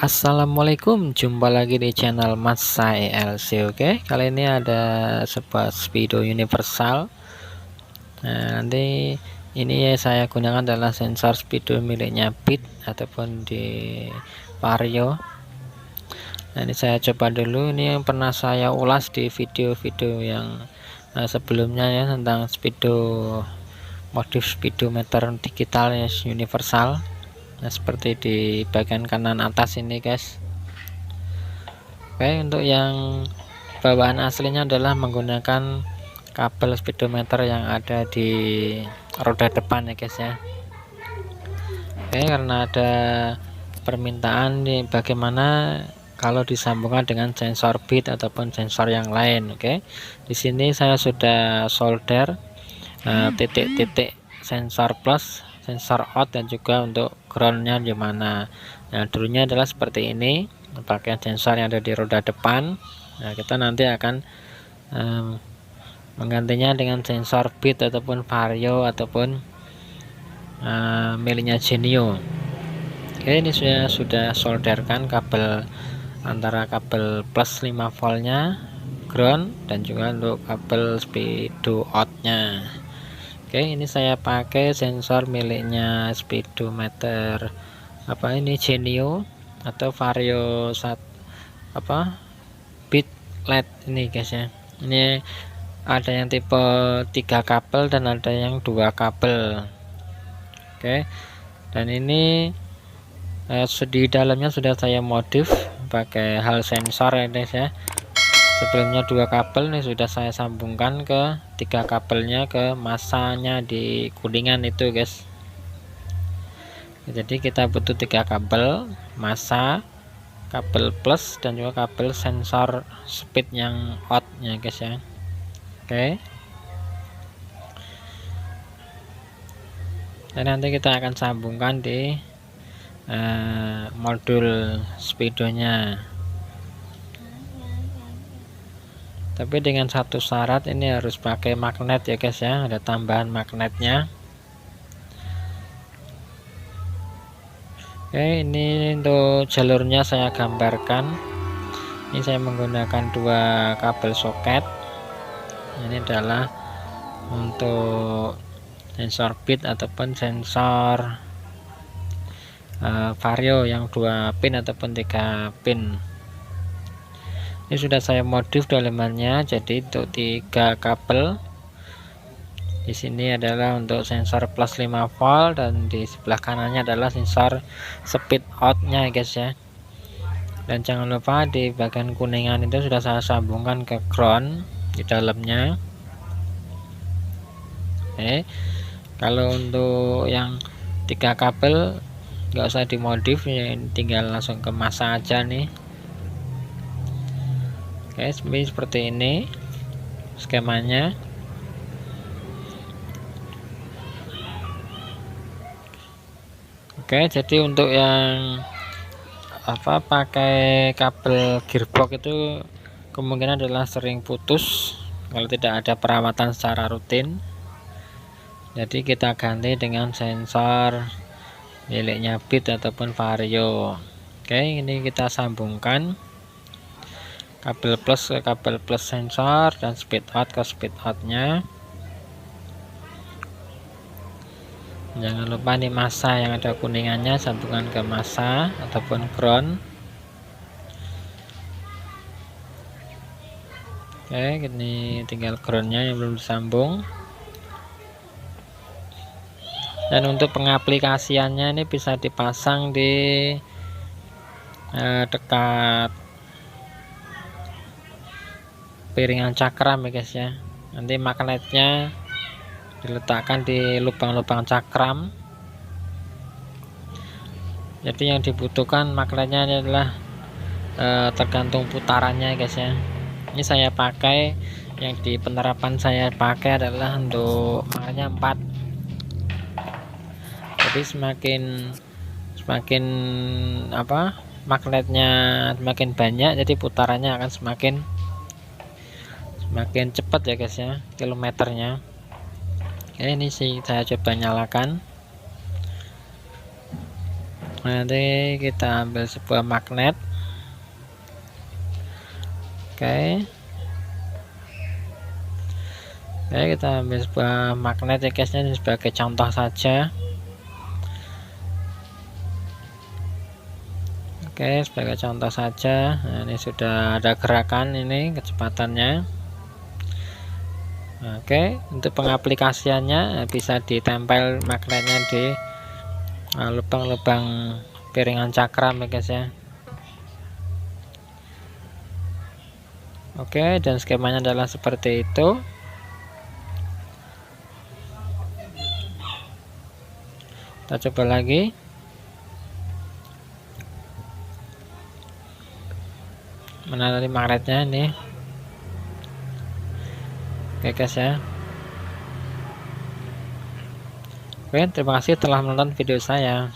Assalamualaikum, jumpa lagi di channel Mas ELC. Oke, kali ini ada sebuah speedo universal. Nah, nanti ini saya gunakan adalah sensor speedo miliknya Bit ataupun di Vario. Nah, ini saya coba dulu. Ini yang pernah saya ulas di video-video yang sebelumnya ya, tentang speedo, modif speedometer digital ya, universal. Nah, seperti di bagian kanan atas ini guys. Oke, untuk yang bawaan aslinya adalah menggunakan kabel speedometer yang ada di roda depan ya guys ya. Oke, karena ada permintaan nih bagaimana kalau disambungkan dengan sensor bit ataupun sensor yang lain. Oke, di sini saya sudah solder titik-titik sensor plus, sensor out, dan juga untuk groundnya di mana. Nah, dulunya adalah seperti ini, pakai sensor yang ada di roda depan. Nah, kita nanti akan menggantinya dengan sensor bit ataupun vario ataupun miliknya Genio. Oke, ini saya sudah solderkan kabel antara kabel plus 5 voltnya, ground, dan juga untuk kabel speedo outnya. Oke, ini saya pakai sensor miliknya speedometer Genio atau vario bit LED ini guys ya. Ini ada yang tipe 3 kabel dan ada yang 2 kabel. Oke, dan ini di dalamnya sudah saya modif pakai hal sensor ya guys ya. Sebelumnya 2 kabel, nih sudah saya sambungkan ke 3 kabelnya ke masanya di kuningan itu guys. Jadi kita butuh 3 kabel, masa, kabel plus, dan juga kabel sensor speed yang out nya guys ya. Oke, dan nanti kita akan sambungkan di modul speedonya, tapi dengan satu syarat, ini harus pakai magnet ya guys ya, ada tambahan magnetnya. Oke, ini untuk jalurnya saya gambarkan. Ini saya menggunakan 2 kabel soket. Ini adalah untuk sensor bit ataupun sensor vario yang 2 pin ataupun 3 pin. Ini sudah saya modif dalemannya, jadi untuk 3 kabel. Di sini adalah untuk sensor plus 5 volt, dan di sebelah kanannya adalah sensor speed out-nya guys ya. Dan jangan lupa di bagian kuningan itu sudah saya sambungkan ke ground di dalamnya. Oke, kalau untuk yang 3 kabel nggak usah dimodif ya, tinggal langsung ke masa aja nih. Oke, seperti ini skemanya. Oke, jadi untuk yang pakai kabel gearbox itu kemungkinan adalah sering putus kalau tidak ada perawatan secara rutin. Jadi kita ganti dengan sensor miliknya bit ataupun vario. Oke, ini kita sambungkan kabel plus ke kabel plus sensor, dan speed out ke speed outnya. Jangan lupa nih masa yang ada kuningannya sambungan ke masa ataupun ground. Oke, ini tinggal groundnya yang belum disambung. Dan untuk pengaplikasiannya ini bisa dipasang di dekat piringan cakram ya guys ya. Nanti magnetnya diletakkan di lubang-lubang cakram. Jadi yang dibutuhkan magnetnya adalah tergantung putarannya guys ya. Ini saya pakai, yang di penerapan saya pakai adalah untuk magnetnya 4. Jadi semakin magnetnya semakin banyak, jadi putarannya akan semakin cepat ya guys ya, kilometernya. Oke, ini sih saya coba nyalakan. Nanti kita ambil sebuah magnet. Oke, kita ambil sebuah magnet ya guys, ini sebagai contoh saja. Oke, sebagai contoh saja. Nah, ini sudah ada gerakan ini kecepatannya. Oke, untuk pengaplikasiannya bisa ditempel magnetnya di lubang-lubang piringan cakram ya guys ya. Oke, dan skemanya adalah seperti itu. Kita coba lagi. Mana tadi magnetnya ini? Oke guys ya. Oke, terima kasih telah menonton video saya.